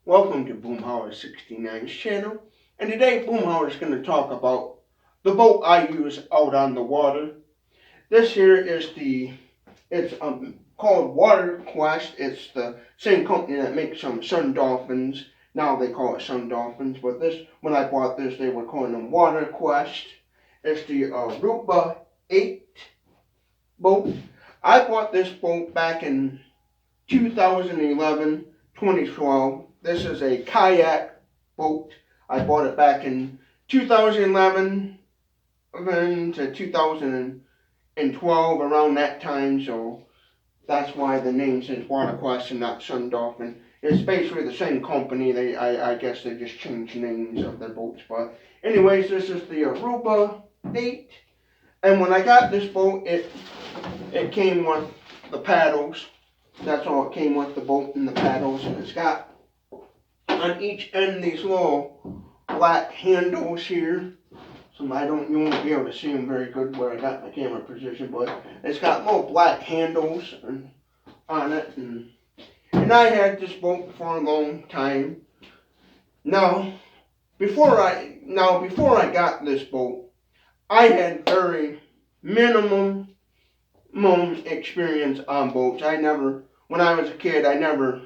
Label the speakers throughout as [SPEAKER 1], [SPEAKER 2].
[SPEAKER 1] Welcome to Boomhauer69's channel, and today Boomhauer is going to talk about the boat I use out on the water. This here is it's called Waterquest. It's the same company that makes some Sun Dolphins. Now they call it Sun Dolphins, but when I bought this, they were calling them Waterquest. It's the Aruba 8 boat. I bought this boat back in 2011, 2012. This is a kayak boat. I bought it back in 2011 to 2012, around that time, so that's why the name says Waterquest and not Sun Dolphin. It's basically the same company. I guess they just changed names of their boats. But anyways, this is the Aruba 8. And when I got this boat, it came with the paddles. That's all it came with, the boat and the paddles. And it's got on each end these little black handles here. So you won't be able to see them very good where I got my camera position, but it's got little black handles on it. And I had this boat for a long time. Now, before I got this boat, I had very minimum experience on boats. When I was a kid, I never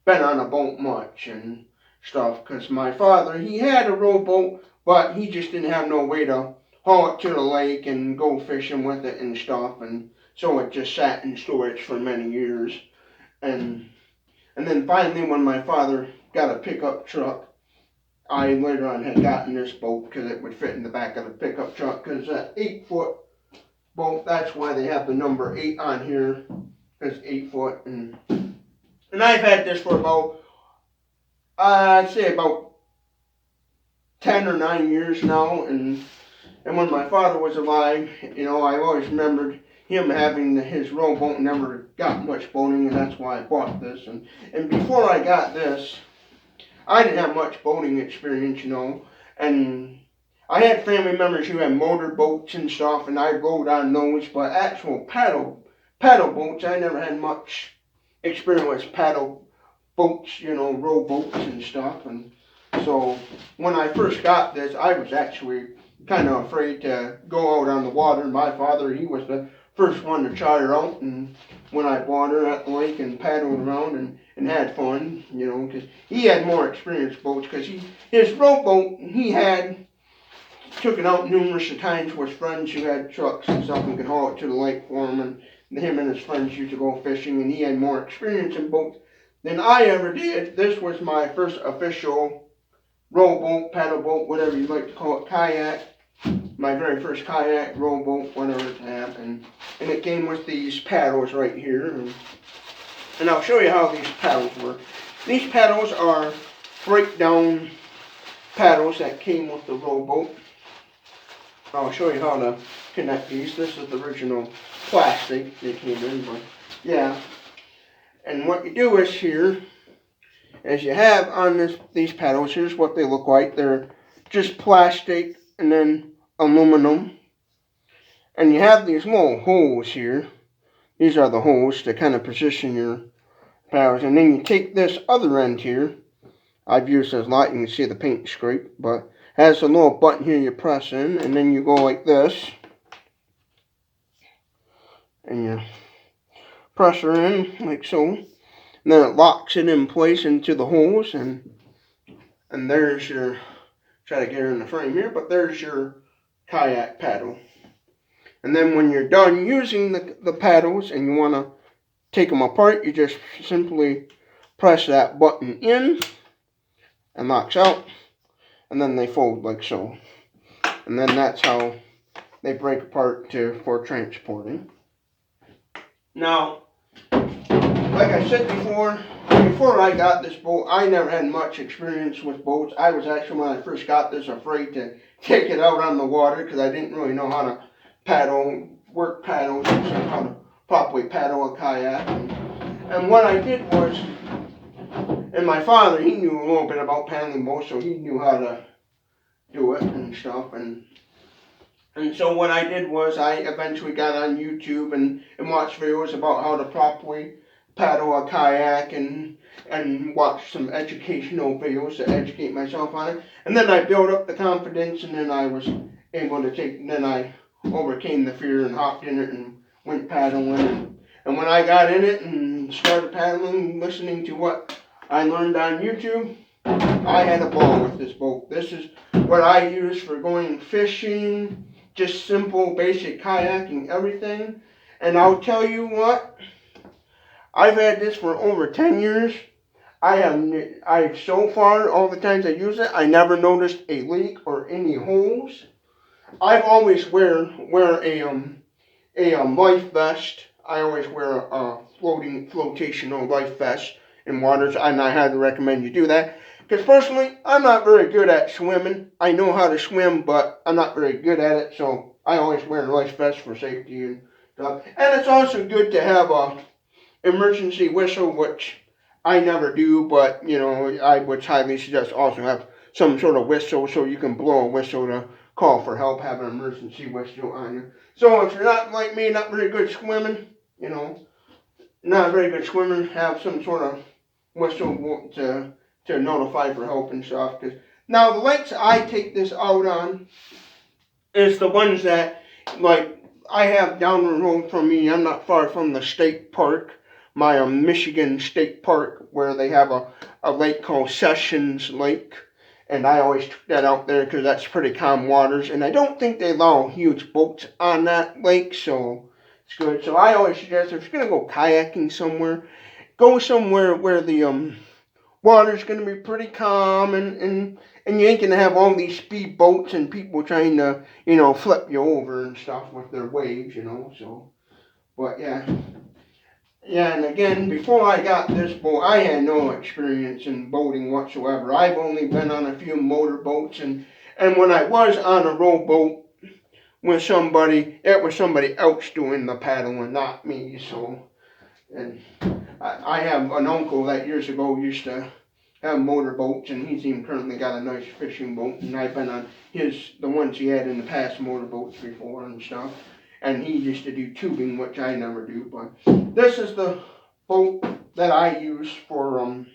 [SPEAKER 1] been on a boat much and stuff, because my father, he had a rowboat, but he just didn't have no way to haul it to the lake and go fishing with it and stuff, and so it just sat in storage for many years. And then finally, when my father got a pickup truck, I later on had gotten this boat because it would fit in the back of the pickup truck, because that 8-foot boat, that's why they have the number 8 on here, because 8 foot. And I've had this for about, I'd say about 10 or 9 years now. And when my father was alive, I always remembered him having his rowboat, never got much boating, and that's why I bought this. And before I got this, I didn't have much boating experience, and I had family members who had motor boats and stuff, and I rode on those, but actual paddle boats, I never had much experience with paddle boats, rowboats and stuff. And so when I first got this, I was actually kind of afraid to go out on the water. My father, he was the first one to try her out, and when I bought her at the lake and paddled around and had fun, because he had more experienced boats, because his rowboat, he took it out numerous times with friends who had trucks and stuff and could haul it to the lake for him, and him and his friends used to go fishing, and he had more experience in boats than I ever did. This was my first official rowboat, paddle boat, whatever you'd like to call it, kayak. My very first kayak, rowboat, whatever it's at, and it came with these paddles right here, and I'll show you how these paddles work. These paddles are breakdown paddles that came with the rowboat. I'll show you how to connect these. This is the original plastic they came in, but yeah. And what you do is here, as you have on these paddles, here's what they look like. They're just plastic and then aluminum. And you have these little holes here. These are the holes to kind of position your paddles. And then you take this other end here. I've used this a lot. You can see the paint scrape, but has a little button here you press in, and then you go like this, and you press her in like so, and then it locks it in place into the holes, and there's your, try to get her in the frame here, but there's your kayak paddle. And then when you're done using the paddles and you want to take them apart, you just simply press that button in and locks out, and then they fold like so. And then that's how they break apart for transporting. Now, like I said before I got this boat, I never had much experience with boats. I was actually, when I first got this, afraid to take it out on the water, because I didn't really know how to work paddles, and how to properly paddle a kayak. And what I did was, and my father, he knew a little bit about paddling boats, so he knew how to do it and stuff. And so what I did was, I eventually got on YouTube and watched videos about how to properly paddle a kayak, and and watch some educational videos to educate myself on it. And then I built up the confidence, and then I was able to then I overcame the fear and hopped in it and went paddling. And when I got in it and started paddling, listening to what I learned on YouTube, I had a ball with this boat. This is what I use for going fishing, just simple, basic kayaking, everything. And I'll tell you what, I've had this for over 10 years. I so far, all the times I use it, I never noticed a leak or any holes. I've always wear a life vest. I always wear a flotational life vest in waters, and I highly recommend you do that. Because personally, I'm not very good at swimming. I know how to swim, but I'm not very good at it, so I always wear a life vest for safety and stuff. And it's also good to have a emergency whistle, which I never do, but I would highly suggest also have some sort of whistle so you can blow a whistle to call for help, have an emergency whistle on you. So if you're not like me, not very good swimming, not a very good swimmer, have some sort of whistle to notify for help and stuff. Cause now the lakes I take this out on is the ones that, like, I have down the road from me. I'm not far from the state park, my Michigan State Park, where they have a lake called Sessions Lake. And I always took that out there because that's pretty calm waters. And I don't think they allow huge boats on that lake, so it's good. So I always suggest if you're going to go kayaking somewhere, go somewhere where the water's going to be pretty calm and you ain't going to have all these speed boats and people trying to, flip you over and stuff with their waves, so. But yeah. Yeah, and again, before I got this boat, I had no experience in boating whatsoever. I've only been on a few motor boats, and when I was on a rowboat with somebody, it was somebody else doing the paddling, not me. So, and I have an uncle that years ago used to have motor boats, and he's even currently got a nice fishing boat, and I've been on the ones he had in the past motor boats before and stuff. And he used to do tubing, which I never do. But this is the boat that I use for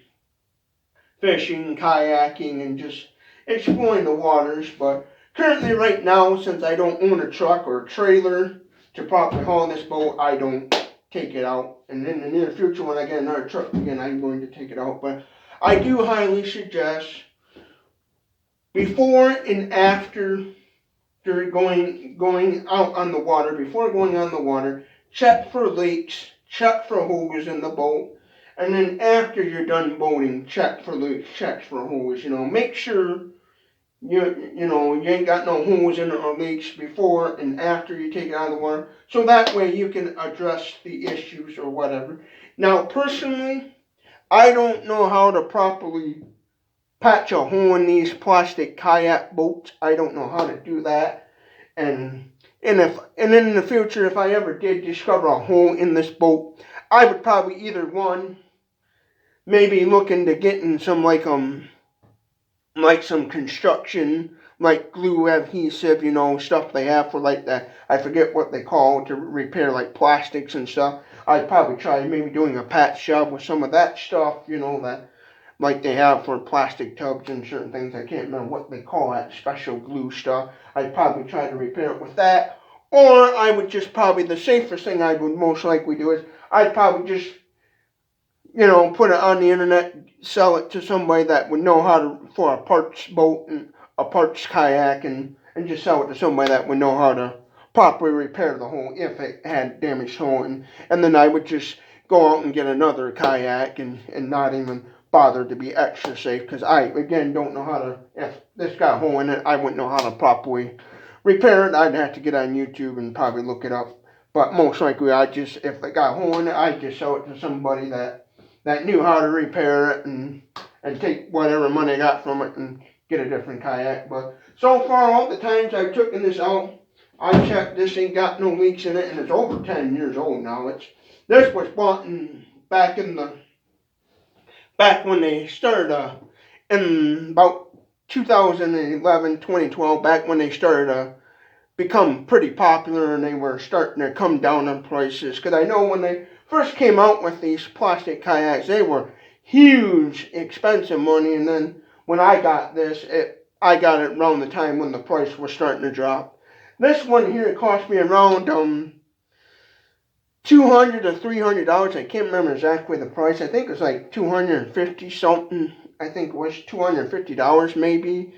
[SPEAKER 1] fishing, kayaking, and just exploring the waters. But currently, right now, since I don't own a truck or a trailer to properly haul this boat, I don't take it out. And in the near future, when I get another truck again, I'm going to take it out. But I do highly suggest before and after going out on the water, before going on the water, check for leaks, check for holes in the boat, and then after you're done boating, check for leaks, check for holes. Make sure you ain't got no holes in it or leaks before and after you take it out of the water, so that way you can address the issues or whatever. Now, personally, I don't know how to properly patch a hole in these plastic kayak boats. I don't know how to do that. And in the future, if I ever did discover a hole in this boat, I would probably either maybe look into getting some like some construction, like glue adhesive, stuff they have for like that. I forget what they call it, to repair like plastics and stuff. I'd probably try maybe doing a patch job with some of that stuff, that like they have for plastic tubs and certain things. I can't remember what they call that special glue stuff. I'd probably try to repair it with that. Or I would just probably, the safest thing I would most likely do is I'd probably just, put it on the internet, sell it to somebody that would know how to, for a parts boat and a parts kayak, and just sell it to somebody that would know how to properly repair the hole if it had damaged hole. And then I would just go out and get another kayak and not even bother to be extra safe, because I, again, don't know how to, if this got a hole in it, I wouldn't know how to properly repair it. I'd have to get on YouTube and probably look it up. But most likely, if it got a hole in it, I'd just sell it to somebody that knew how to repair it and take whatever money I got from it and get a different kayak. But so far, all the times I've taken this out, I checked, this ain't got no leaks in it, and it's over 10 years old now. This was bought back when they started, in about 2011, 2012, back when they started become pretty popular and they were starting to come down in prices. Because I know when they first came out with these plastic kayaks, they were huge expensive money. And then when I got this, I got it around the time when the price was starting to drop. This one here cost me around $200 to $300. I can't remember exactly the price. I think it was like 250 something. I think it was $250 maybe,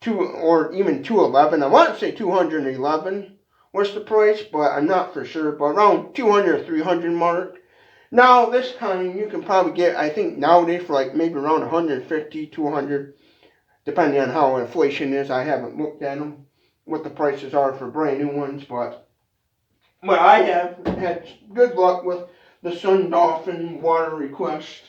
[SPEAKER 1] or even 211. I want to say 211 was the price, but I'm not for sure. But around 200 or 300 mark. Now this kind you can probably get, I think nowadays, for like maybe around 150, 200, depending on how inflation is. I haven't looked at them, what the prices are for brand new ones, but I have had good luck with the Dolphin Waterquest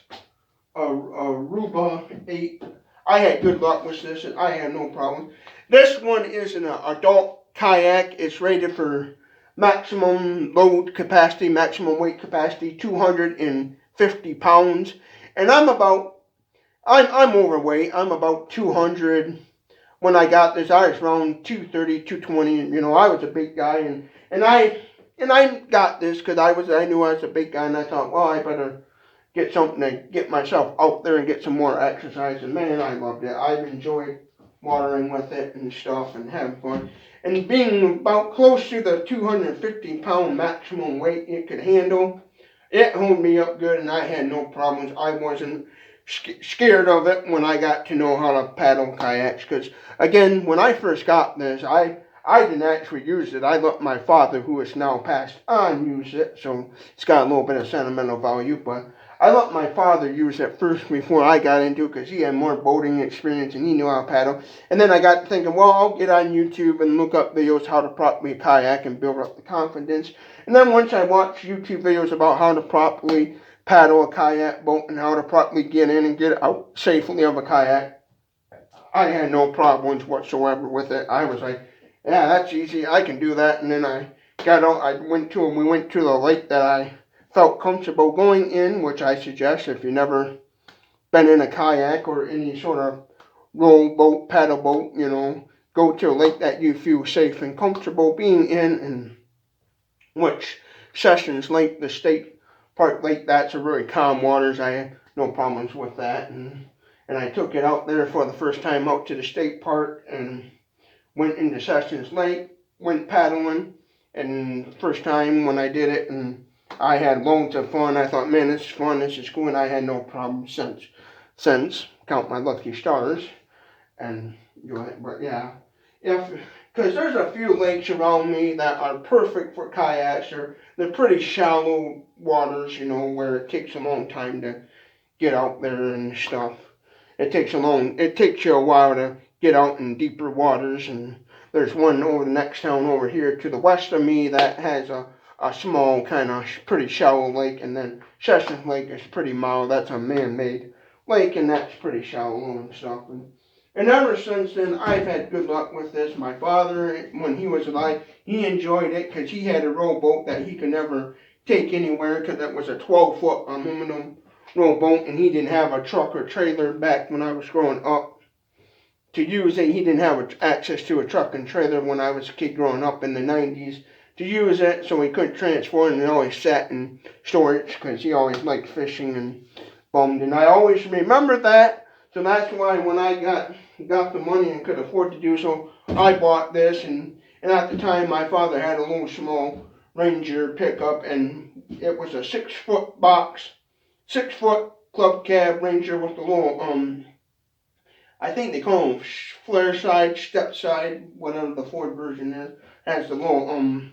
[SPEAKER 1] Aruba 8. I had good luck with this, and I had no problem. This one is an adult kayak. It's rated for maximum load capacity, maximum weight capacity, 250 pounds. And I'm overweight. I'm about 200. When I got this, I was around 230, 220. And, I was a big guy, and I got this because I knew I was a big guy, and I thought, well, I better get something to get myself out there and get some more exercise. And man, I loved it. I've enjoyed watering with it and stuff and having fun. And being about close to the 250-pound maximum weight it could handle, it held me up good, and I had no problems. I wasn't scared of it when I got to know how to paddle kayaks. Because, again, when I first got this, I didn't actually use it. I let my father, who is now passed on, use it. So it's got a little bit of sentimental value. But I let my father use it first before I got into it, because he had more boating experience and he knew how to paddle. And then I got thinking, well, I'll get on YouTube and look up videos how to properly kayak and build up the confidence. And then once I watched YouTube videos about how to properly paddle a kayak boat and how to properly get in and get out safely of a kayak, I had no problems whatsoever with it. I was like, yeah, that's easy. I can do that. And then I got out. We went to the lake that I felt comfortable going in, which I suggest if you've never been in a kayak or any sort of row boat, paddle boat, go to a lake that you feel safe and comfortable being in, and which Sessions Lake, the state park lake, that's a really calm waters. I had no problems with that, and I took it out there for the first time out to the state park and went into Sessions Lake, went paddling, and first time when I did it, and I had loads of fun. I thought, man, this is fun, this is cool, and I had no problem since count my lucky stars, and but yeah, because there's a few lakes around me that are perfect for kayaks, or they're pretty shallow waters, where it takes a long time to get out there and stuff. It takes you a while to get out in deeper waters, and there's one over the next town over here to the west of me that has a small kind of pretty shallow lake, and then Sessions Lake is pretty mild. That's a man-made lake, and that's pretty shallow and stuff. And ever since then, I've had good luck with this. My father, when he was alive, he enjoyed it because he had a rowboat that he could never take anywhere because it was a 12-foot aluminum rowboat, and he didn't have a truck or trailer back when I was growing up to use it. He didn't have access to a truck and trailer when I was a kid growing up in the 90s to use it, so he couldn't transport it, and he always sat in storage because he always liked fishing and bummed. And I always remember that, so that's why when I got the money and could afford to do so, I bought this. And at the time, my father had a little small Ranger pickup, and it was a 6-foot box, 6-foot club cab Ranger with the little I think they call them flare side, step side, whatever the Ford version is. Has the little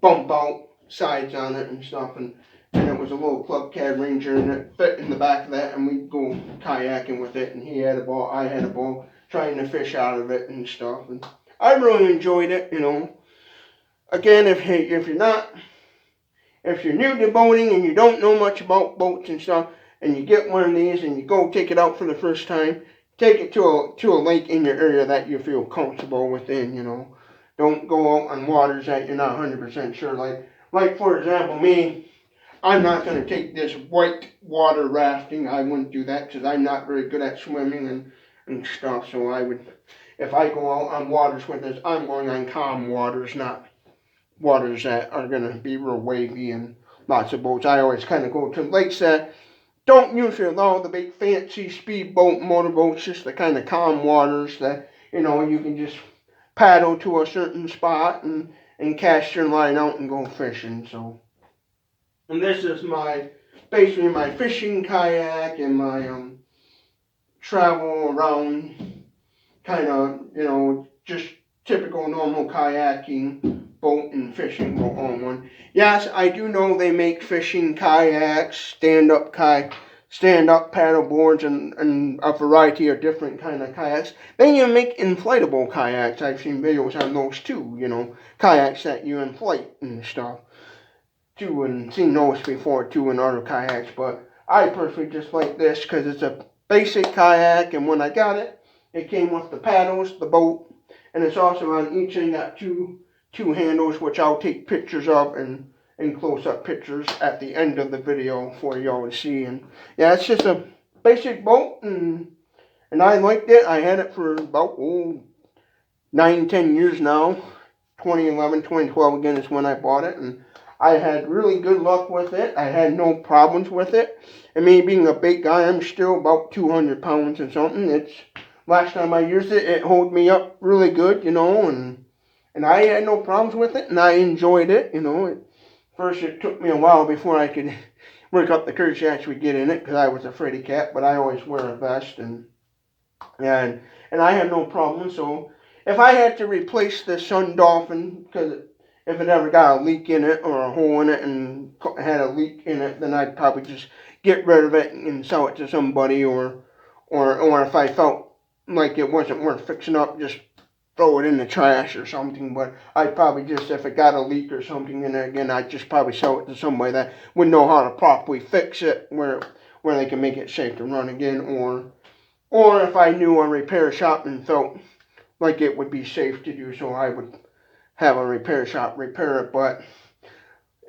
[SPEAKER 1] bump out sides on it and stuff, and it was a little club cab Ranger, and it fit in the back of that, and we'd go kayaking with it, and he had a ball, I had a ball, trying to fish out of it and stuff, and I really enjoyed it. Again, if you're new to boating and you don't know much about boats and stuff, and you get one of these and you go take it out for the first time, take it to a lake in your area that you feel comfortable within. Don't go out on waters that you're not 100% sure. Like for example, me, I'm not going to take this white water rafting. I wouldn't do that because I'm not very good at swimming and stuff. So if I go out on waters with this, I'm going on calm waters, not waters that are going to be real wavy and lots of boats. I always kind of go to lakes that don't usually allow the big fancy speedboat motorboats, just the kind of calm waters that, you know, you can just paddle to a certain spot and cast your line out and go fishing. So, and this is basically my fishing kayak and my travel around kind of, you know, just typical normal kayaking boat and fishing boat on one. Yes, I do know they make fishing kayaks, stand-up paddle boards, and a variety of different kind of kayaks. They even make inflatable kayaks. I've seen videos on those too, you know, kayaks that you inflate and stuff too, and seen those before too in other kayaks. But I personally just like this because it's a basic kayak, and when I got it, it came with the paddles, the boat, and it's also on each end got two handles, which I'll take pictures of and close-up pictures at the end of the video for y'all to see. And yeah, it's just a basic boat, and I liked it. I had it for about 9-10 years now. 2011, 2012 again is when I bought it, and I had really good luck with it. I had no problems with it. And me being a big guy, I'm still about 200 pounds and something. Last time I used it, it held me up really good, you know, and I had no problems with it, and I enjoyed it, you know. First, it took me a while before I could work up the courage to actually get in it, because I was a fraidy cat, but I always wear a vest, and I had no problem. So if I had to replace the Sun Dolphin, because if it ever got a leak in it or a hole in it and had a leak in it, then I'd probably just get rid of it and sell it to somebody, or if I felt like it wasn't worth fixing up, just throw it in the trash or something. But I'd probably just, if it got a leak or something in it again, I'd just probably sell it to somebody that would know how to properly fix it, where they can make it safe to run again, or if I knew a repair shop and felt like it would be safe to do so, I would have a repair shop repair it. But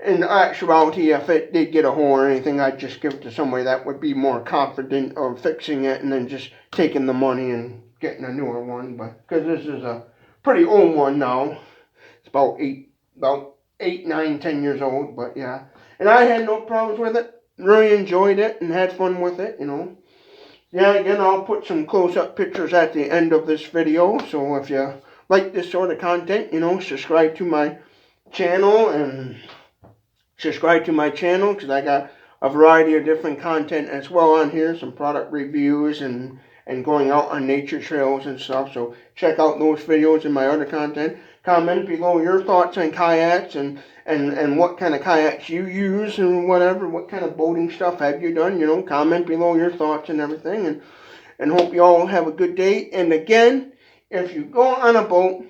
[SPEAKER 1] in actuality, if it did get a hole or anything, I'd just give it to somebody that would be more confident of fixing it, and then just taking the money and getting a newer one. But because this is a pretty old one now, it's about 8, 9, 10 years old. But yeah, and I had no problems with it. Really enjoyed it and had fun with it, you know. Yeah, again, I'll put some close-up pictures at the end of this video. So if you like this sort of content, you know, subscribe to my channel, because I got a variety of different content as well on here, some product reviews and going out on nature trails and stuff. So check out those videos and my other content. Comment below your thoughts on kayaks and what kind of kayaks you use and whatever, what kind of boating stuff have you done, you know. Comment below your thoughts and everything, and hope you all have a good day. And again, if you go on a boat,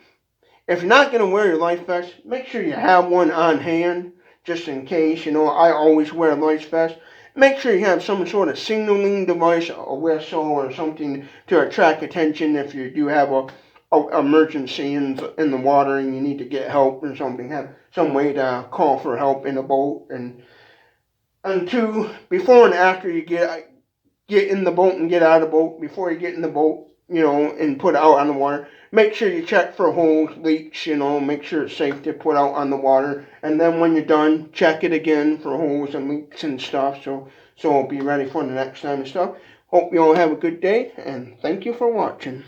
[SPEAKER 1] if you're not going to wear your life vest, make sure you have one on hand, just in case. You know, I always wear a life vest. Make sure you have some sort of signaling device, a whistle or something to attract attention if you do have a emergency in the water and you need to get help or something. Have some way to call for help in a boat. And two, before and after you get in the boat and get out of the boat, before you get in the boat, you know, and put out on the water, make sure you check for holes, leaks, you know, make sure it's safe to put out on the water. And then when you're done, check it again for holes and leaks and stuff, so it'll be ready for the next time and stuff. Hope you all have a good day, and thank you for watching.